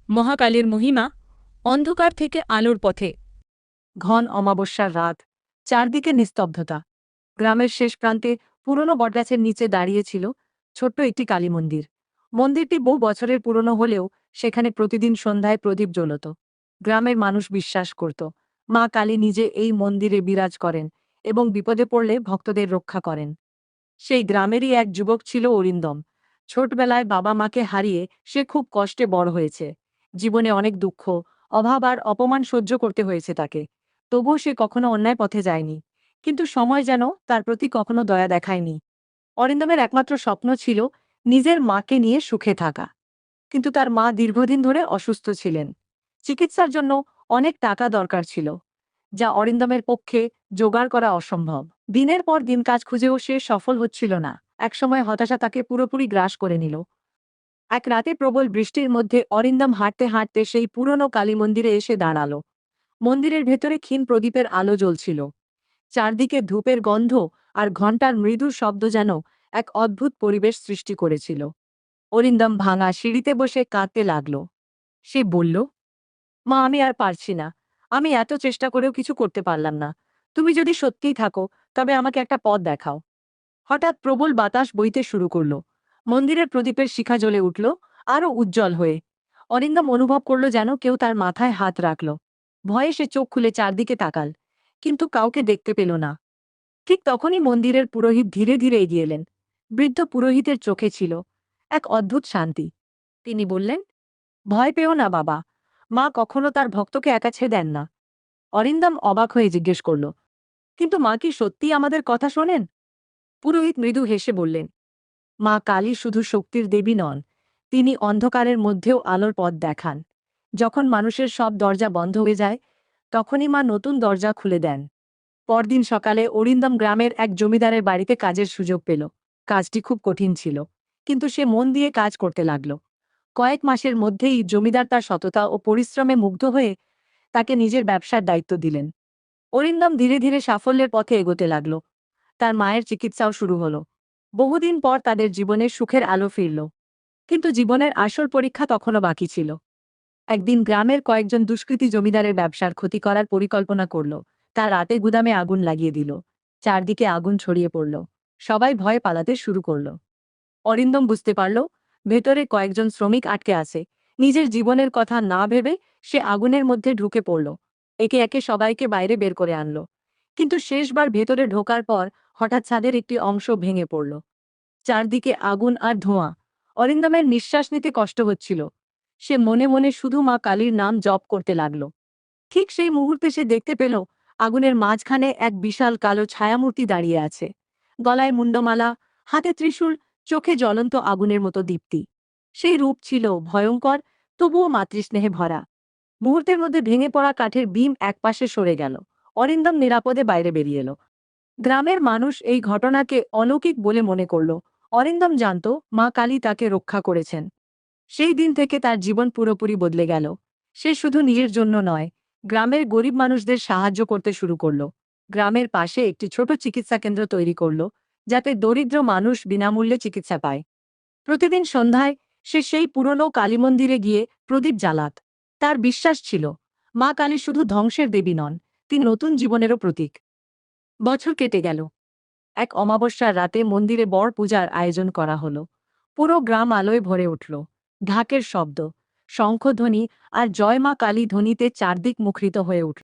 মহাকালীর মহিমা অন্ধকার থেকে আলোর পথে। ঘন অমাবস্যার রাত, চারদিকে নিস্তব্ধতা। গ্রামের শেষ প্রান্তে পুরনো বটগাছের নিচে দাঁড়িয়েছিল ছোট্ট একটি কালী মন্দির। মন্দিরটি বহু বছরের পুরনো হলেও সেখানে প্রতিদিন সন্ধ্যায় প্রদীপ জ্বলত। গ্রামের মানুষ বিশ্বাস করত মা কালী নিজে এই মন্দিরে বিরাজ করেন এবং বিপদে পড়লে ভক্তদের রক্ষা করেন। সেই গ্রামেরই এক যুবক ছিল অরিন্দম। ছোটবেলায় বাবা মাকে হারিয়ে সে খুব কষ্টে বড় হয়েছে। জীবনে অনেক দুঃখ, অভাব আর অপমান সহ্য করতে হয়েছে তাকে। তবুও সে কখনো অন্যায় পথে যায়নি। কিন্তু সময় যেন তার প্রতি কখনো দয়া দেখায়নি। অরিন্দমের একমাত্র স্বপ্ন ছিল নিজের মাকে নিয়ে সুখে থাকা। কিন্তু তার মা দীর্ঘদিন ধরে অসুস্থ ছিলেন। চিকিৎসার জন্য অনেক টাকা দরকার ছিল, যা অরিন্দমের পক্ষে জোগাড় করা অসম্ভব। দিনের পর দিন কাজ খুঁজেও সে সফল হচ্ছিল না। একসময় হতাশা তাকে পুরোপুরি গ্রাস করে নিল। এক রাতে প্রবল বৃষ্টির মধ্যে অরিন্দম হাঁটতে হাঁটতে সেই পুরনো কালী মন্দিরে এসে দাঁড়ালো। মন্দিরের ভেতরে ক্ষীণ প্রদীপের আলো জ্বলছিল। চারদিকে ধূপের গন্ধ আর ঘণ্টার মৃদু শব্দ যেন এক অদ্ভুত পরিবেশ সৃষ্টি করেছিল। অরিন্দম ভাঙা সিঁড়িতে বসে কাঁদতে লাগল। সে বলল, মা, আমি আর পারছি না। আমি এত চেষ্টা করেও কিছু করতে পারলাম না। তুমি যদি সত্যিই থাকো, তবে আমাকে একটা পথ দেখাও। হঠাৎ প্রবল বাতাস বইতে শুরু করল। মন্দিরের প্রদীপের শিখা জ্বলে উঠল, আরো উজ্জ্বল হয়ে। অরিন্দম অনুভব করল যেন কেউ তার মাথায় হাত রাখল। ভয়ে সে চোখ খুলে চারদিকে তাকাল, কিন্তু কাউকে দেখতে পেল না। ঠিক তখনই মন্দিরের পুরোহিত ধীরে ধীরে এগিয়ে এলেন। বৃদ্ধ পুরোহিতের চোখে ছিল এক অদ্ভুত শান্তি। তিনি বললেন, ভয় পেও না বাবা, মা কখনো তার ভক্তকে একা ছেড়ে দেন না। অরিন্দম অবাক হয়ে জিজ্ঞেস করল, কিন্তু মা কি সত্যিই আমাদের কথা শোনেন? পুরোহিত মৃদু হেসে বললেন, মা কালী শুধু শক্তির দেবী নন, তিনি অন্ধকারের মধ্যেও আলোর পথ দেখান। যখন মানুষের সব দরজা বন্ধ হয়ে যায়, তখনই মা নতুন দরজা খুলে দেন। পরদিন সকালে অরিন্দম গ্রামের এক জমিদারের বাড়িতে কাজের সুযোগ পেল। কাজটি খুব কঠিন ছিল, কিন্তু সে মন দিয়ে কাজ করতে লাগল। কয়েক মাসের মধ্যেই জমিদার তার সততা ও পরিশ্রমে মুগ্ধ হয়ে তাকে নিজের ব্যবসার দায়িত্ব দিলেন। অরিন্দম ধীরে ধীরে সাফল্যের পথে এগোতে লাগল। তার মায়ের চিকিৎসাও শুরু হলো। বহুদিন পর তাদের জীবনে সুখের আলো ফিরল। কিন্তু জীবনের আসল পরীক্ষা তখনও বাকি ছিল। একদিন গ্রামের কয়েকজন দুষ্কৃতী জমিদারের ব্যবসার ক্ষতি করার পরিকল্পনা করল। তার রাতে গুদামে আগুন লাগিয়ে দিল। চারদিকে আগুন ছড়িয়ে পড়ল। সবাই ভয়ে পালাতে শুরু করল। অরিন্দম বুঝতে পারল ভেতরে কয়েকজন শ্রমিক আটকে আছে। নিজের জীবনের কথা না ভেবে সে আগুনের মধ্যে ঢুকে পড়ল। একে একে সবাইকে বাইরে বের করে আনল। কিন্তু শেষবার ভেতরে ঢোকার পর হঠাৎ ছাদের একটি অংশ ভেঙে পড়ল। চারদিকে আগুন আর ধোঁয়া। অরিন্দমের নিঃশ্বাস নিতে কষ্ট হচ্ছিল। সে মনে মনে শুধু মা কালীর নাম জপ করতে লাগল। ঠিক সেই মুহূর্তে সে দেখতে পেল আগুনের মাঝখানে এক বিশাল কালো ছায়ামূর্তি দাঁড়িয়ে আছে। গলায় মুন্ডমালা, হাতে ত্রিশূল, চোখে জ্বলন্ত আগুনের মতো দীপ্তি। সেই রূপ ছিল ভয়ঙ্কর, তবুও মাতৃস্নেহে ভরা। মুহূর্তের মধ্যে ভেঙে পড়া কাঠের বিম একপাশে সরে গেল। অরিন্দম নিরাপদে বাইরে বেরিয়ে এলো। গ্রামের মানুষ এই ঘটনাকে অলৌকিক বলে মনে করল। অরিন্দম জানত মা কালী তাকে রক্ষা করেছেন। সেই দিন থেকে তার জীবন পুরোপুরি বদলে গেল। সে শুধু নিজের জন্য নয়, গ্রামের গরিব মানুষদের সাহায্য করতে শুরু করল। গ্রামের পাশে একটি ছোট চিকিৎসা কেন্দ্র তৈরি করল, যাতে দরিদ্র মানুষ বিনামূল্যে চিকিৎসা পায়। প্রতিদিন সন্ধ্যায় সে সেই পুরনো কালী মন্দিরে গিয়ে প্রদীপ জ্বালাত। তার বিশ্বাস ছিল মা কালী শুধু ধ্বংসের দেবী নন, তিনি নতুন জীবনেরও প্রতীক। বছর কেটে গেল। এক অমাবস্যার রাতে মন্দিরে বড় পূজার আয়োজন করা হলো। পুরো গ্রাম আলোয় ভরে উঠল। ঢাকের শব্দ, শঙ্খধ্বনি আর জয় মা কালী ধ্বনিতে চারদিক মুখরিত হয়ে উঠল।